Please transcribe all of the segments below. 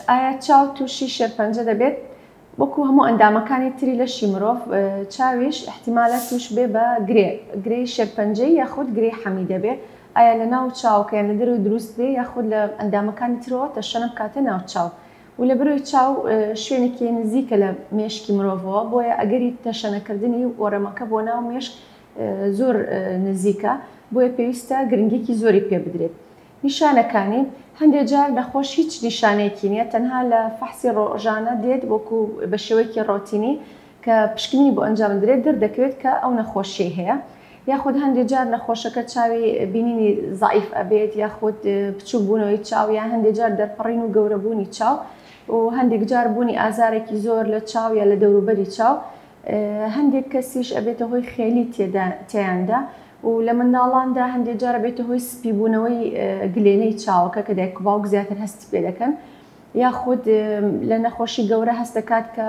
ئایا چاو تووشی شێرپەنجە دەبێت؟ وەکو هەموو ئەندامەکانی تری لەشی مرۆڤ چاویش احتیمالە توش بێ بە گرێی شێرپەنجەی یاخود گرێی حەمی دەبێت. ئایا لە ناو چاوکەیان لە دەرەوە دروست بێ یاخود لە ئەندامەکانی ترەوە تەشەنە بکاتە ناو چاو. و لە بەرەوەی چاو شوێنێکی نزیکە لە مێشکی مرۆڤەوە، بۆیە ئەگەری تەشەنەکردنی وەرەمەکە بۆ ناو مێشک زۆر نزیکە، بۆیە پێویستە گرنگێکی زۆری پێ بدرێت. نیشانەکانی هەندێک جار نەخۆش هیچ نیشانەیەکی نییە، تەنها لە فەحسی ڕۆژانە دێت وەکو بە شێوەیەکی ڕۆتینی کە پشکنینی بۆ ئەنجام درێت دەردەکەوێت کە ئەو نەخۆشیە هەیە. یاخود هەندێک جار نەخۆشەکە چاوی بینینی زائیف ئەبێت، یاخود بچوو بوونەوەی چاو، یا هەندێک جار دەرپەڕین و گەورەبوونی چاو، و هەندێک جار بوونی ئازارێکی زۆر لە چاو یا لە دەوروبەری چاو. هەندێک کەسیش ئەبێتە هۆی خێلی تێیاندا، و لە منداڵاندا هەندێک جارە بێتە هۆی سپیبوونەوەی گلێنەی چاوەکە کە دایک و باوک زیاتر هەستی پێ دەکەن، یاخود لە نەخۆشی گەورە هەست دەکات کە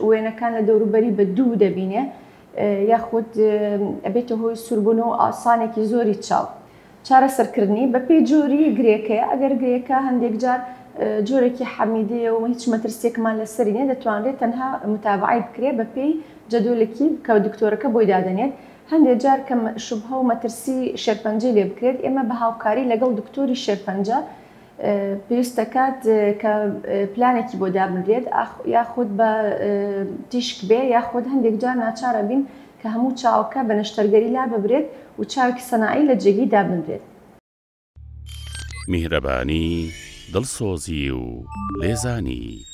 وێنەکان لە دەوروبەری بە دوو دەبینێ، یاخود ئەبێتە هۆی سوربوونەوە ئاسانێکی زۆری چاو. چارەسەرکردنی بە پێی جۆری گرێکەیە. ئەگەر گرێکە هەندێک جار جۆرێکی حەمیدەیە و هیچ مەترسیەکمان لەسەری نیە، دەتوانرێت تەنها متابعەی بکرێت بە پێی جەدولێکی کە دکتۆرەکە بۆی دادەنێت. هەندێک جار کە شوبهە و مەترسی شێرپەنجەی لێ بکرێت، ئێمە بە هاوکاری لەگەڵ دکتۆری شێرپەنجە پێویست دەکات کە پلانێکی بۆ دابنرێت، یاخود بە تیشک بێ، یاخود هەندێک جار ناچارە بین کە هەموو چاوەکە بە نەشتەرگەری لا ببرێت و چاوێکی سەناعی لە جێگەی دابنرێت. میهرەبانی، دڵسۆزی و لێزانی.